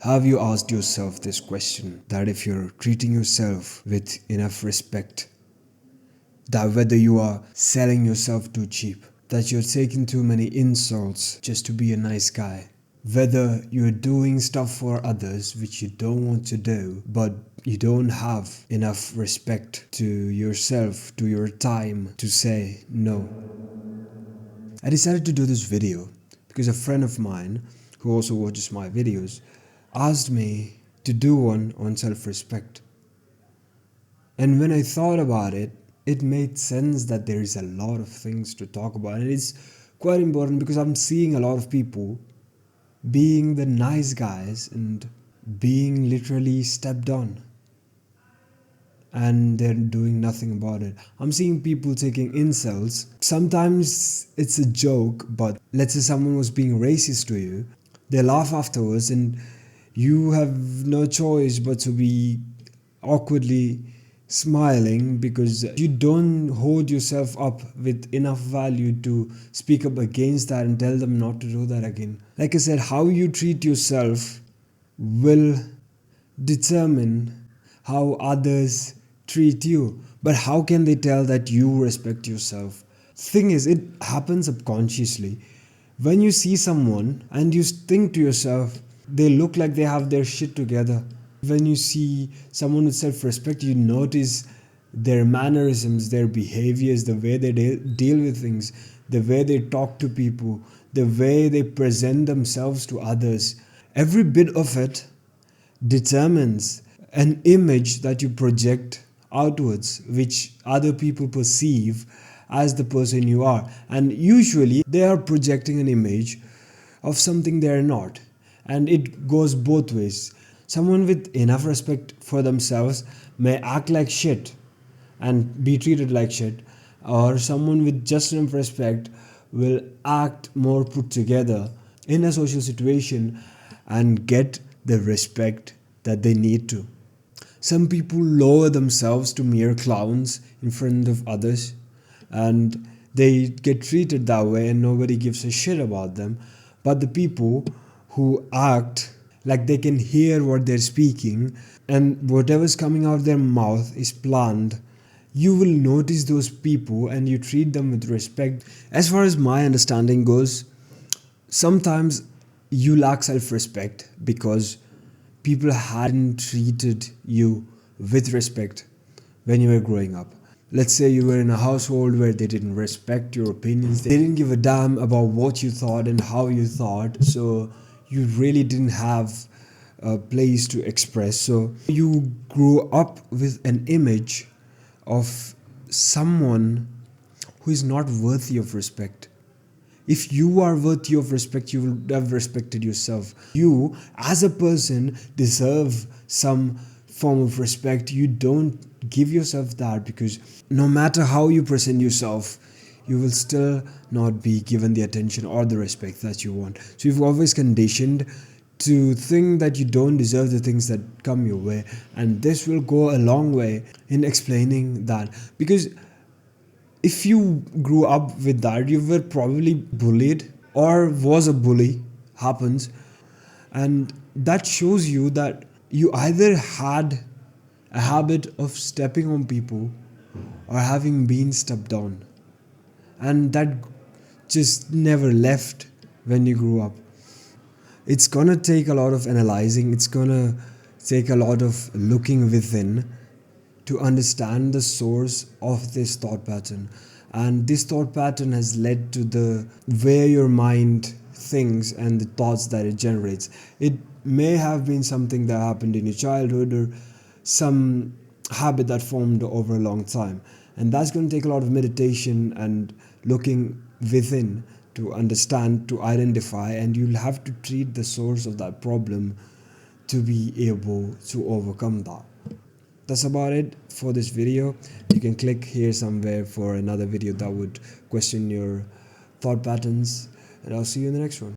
Have you asked yourself this question, that if you're treating yourself with enough respect, that whether you are selling yourself too cheap, that you're taking too many insults just to be a nice guy, whether you're doing stuff for others which you don't want to do, but you don't have enough respect to yourself, to your time to say no. I decided to do this video because a friend of mine who also watches my videos asked me to do one on self-respect. And when I thought about it, it made sense that there is a lot of things to talk about. And it's quite important because I'm seeing a lot of people being the nice guys and being literally stepped on. And they're doing nothing about it. I'm seeing people taking insults. Sometimes it's a joke, but let's say someone was being racist to you, they laugh afterwards and you have no choice but to be awkwardly smiling because you don't hold yourself up with enough value to speak up against that and tell them not to do that again. Like I said, how you treat yourself will determine how others treat you. But how can they tell that you respect yourself? Thing is, it happens subconsciously. When you see someone and you think to yourself, they look like they have their shit together. When you see someone with self-respect, you notice their mannerisms, their behaviors, the way they deal with things, the way they talk to people, the way they present themselves to others. Every bit of it determines an image that you project outwards, which other people perceive as the person you are. And usually they are projecting an image of something they are not. And it goes both ways. Someone with enough respect for themselves may act like shit and be treated like shit, or someone with just enough respect will act more put together in a social situation and get the respect that they need to. Some people lower themselves to mere clowns in front of others and they get treated that way and nobody gives a shit about them. But the people who act like they can hear what they're speaking and whatever's coming out of their mouth is planned, you will notice those people and you treat them with respect. As far as my understanding goes, sometimes you lack self-respect because people hadn't treated you with respect when you were growing up. Let's say you were in a household where they didn't respect your opinions, they didn't give a damn about what you thought and how you thought, so you really didn't have a place to express. So you grew up with an image of someone who is not worthy of respect. If you are worthy of respect, you will have respected yourself. You, as a person, deserve some form of respect. You don't give yourself that because no matter how you present yourself, you will still not be given the attention or the respect that you want. So you've always conditioned to think that you don't deserve the things that come your way. And this will go a long way in explaining that, because if you grew up with that, you were probably bullied or was a bully, happens, and that shows you that you either had a habit of stepping on people or having been stepped on, and that just never left when you grew up. It's gonna take a lot of analyzing, it's gonna take a lot of looking within to understand the source of this thought pattern. And this thought pattern has led to the way your mind thinks and the thoughts that it generates. It may have been something that happened in your childhood or some habit that formed over a long time. And that's going to take a lot of meditation and looking within to understand, to identify, and you'll have to treat the source of that problem to be able to overcome that. That's about it for this video. You can click here somewhere for another video that would question your thought patterns, and I'll see you in the next one.